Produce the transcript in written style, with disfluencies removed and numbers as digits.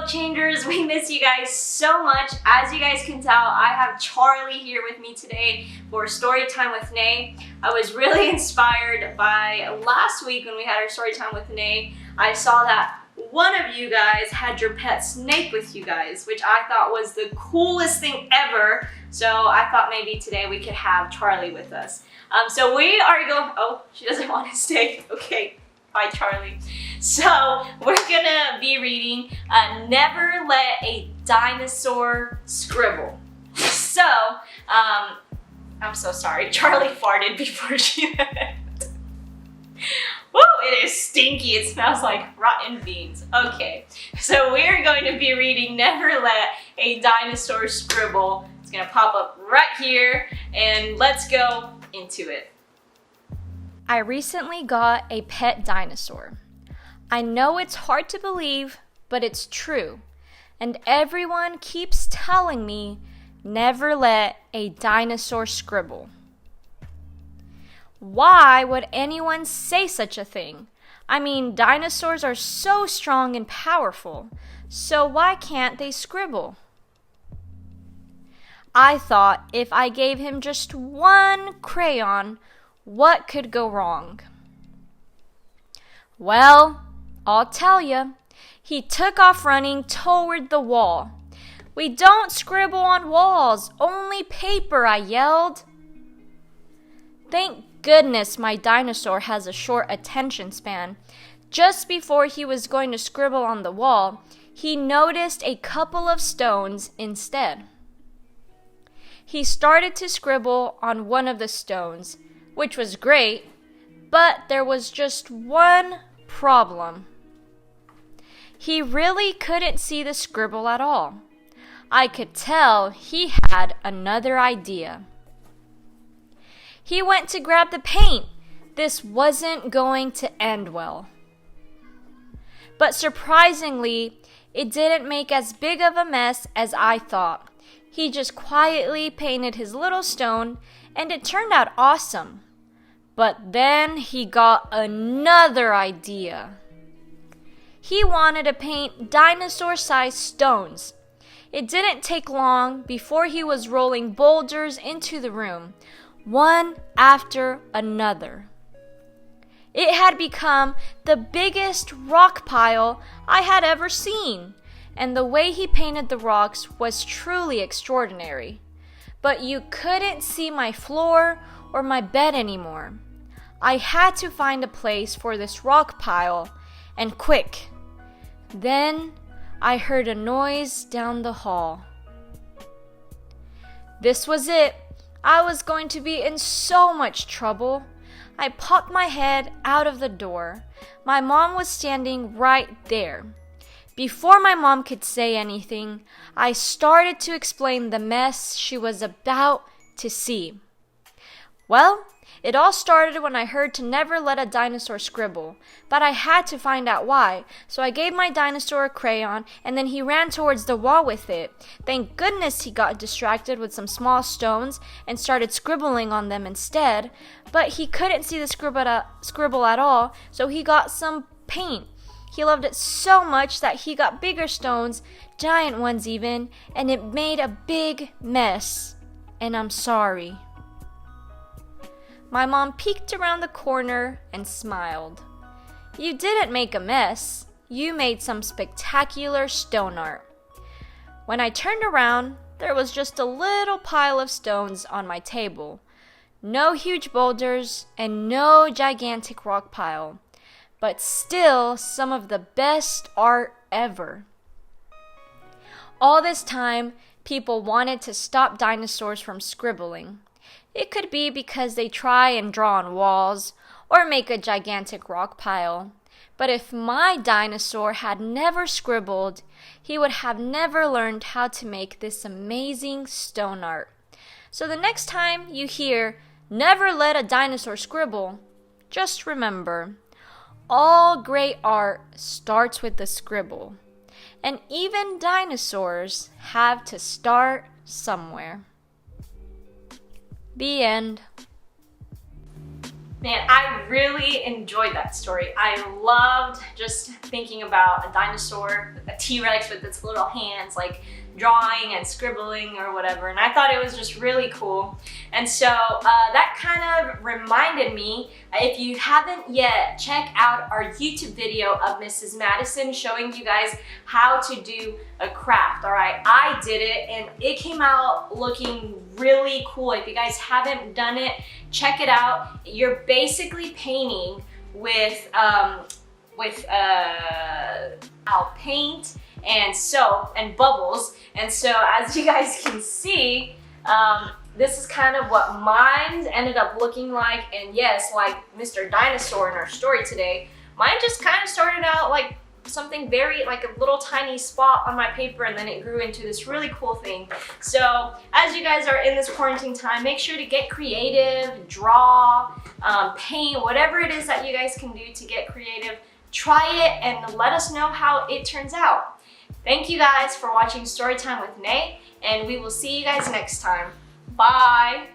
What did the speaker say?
book changers, we miss you guys so much. As you guys can tell, I have Charlie here with me today for Story Time with Nay. I was really inspired by last week when we had our Story Time with Nay. I saw that one of you guys had your pet snake with you guys, which I thought was the coolest thing ever. So I thought maybe today we could have Charlie with us. So we are going, oh, she doesn't want to stay. Okay, bye Charlie. So we're gonna be reading Never Let a Dinosaur Scribble. So, I'm so sorry, Charlie farted before she went. Woo, it is stinky, it smells like rotten beans. Okay, so we're going to be reading Never Let a Dinosaur Scribble. It's gonna pop up right here, and let's go into it. I recently got a pet dinosaur. I know it's hard to believe, but it's true. And everyone keeps telling me, never let a dinosaur scribble. Why would anyone say such a thing? I mean, dinosaurs are so strong and powerful, so why can't they scribble? I thought if I gave him just one crayon, what could go wrong? Well, I'll tell you. He took off running toward the wall. "We don't scribble on walls, only paper," I yelled. Thank goodness my dinosaur has a short attention span. Just before he was going to scribble on the wall, he noticed a couple of stones instead. He started to scribble on one of the stones, which was great, but there was just one problem. He really couldn't see the scribble at all. I could tell he had another idea. He went to grab the paint. This wasn't going to end well. But surprisingly, it didn't make as big of a mess as I thought. He just quietly painted his little stone, and it turned out awesome. But then he got another idea. He wanted to paint dinosaur-sized stones. It didn't take long before he was rolling boulders into the room, one after another. It had become the biggest rock pile I had ever seen, and the way he painted the rocks was truly extraordinary. But you couldn't see my floor or my bed anymore. I had to find a place for this rock pile, and quick. Then I heard a noise down the hall. This was it. I was going to be in so much trouble. I popped my head out of the door. My mom was standing right there. Before my mom could say anything, I started to explain the mess she was about to see. Well, it all started when I heard to never let a dinosaur scribble, but I had to find out why, so I gave my dinosaur a crayon, and then he ran towards the wall with it. Thank goodness he got distracted with some small stones and started scribbling on them instead, but he couldn't see the scribble at all, so he got some paint. He loved it so much that he got bigger stones, giant ones even, and it made a big mess. And I'm sorry. My mom peeked around the corner and smiled. You didn't make a mess. You made some spectacular stone art. When I turned around, there was just a little pile of stones on my table. No huge boulders and no gigantic rock pile, but still some of the best art ever. All this time, people wanted to stop dinosaurs from scribbling. It could be because they try and draw on walls or make a gigantic rock pile. But if my dinosaur had never scribbled, he would have never learned how to make this amazing stone art. So the next time you hear, "Never let a dinosaur scribble," just remember, all great art starts with a scribble. And even dinosaurs have to start somewhere. The end. Man, I really enjoyed that story. I loved just thinking about a dinosaur, a T-Rex with its little hands, like drawing and scribbling or whatever, and I thought it was just really cool. And so that kind of reminded me, if you haven't yet, check out our YouTube video of Mrs. Madison showing you guys how to do a craft. All right, I did it and it came out looking really cool. If you guys haven't done it, check it out. You're basically painting with paint and soap and bubbles. And so as you guys can see, this is kind of what mine ended up looking like. And yes, like Mr. Dinosaur in our story today, mine just kind of started out like something very, like a little tiny spot on my paper, and then it grew into this really cool thing. So as you guys are in this quarantine time, make sure to get creative, draw, paint, whatever it is that you guys can do to get creative. Try it and let us know how it turns out. Thank you guys for watching Storytime with Nay, and we will see you guys next time. Bye!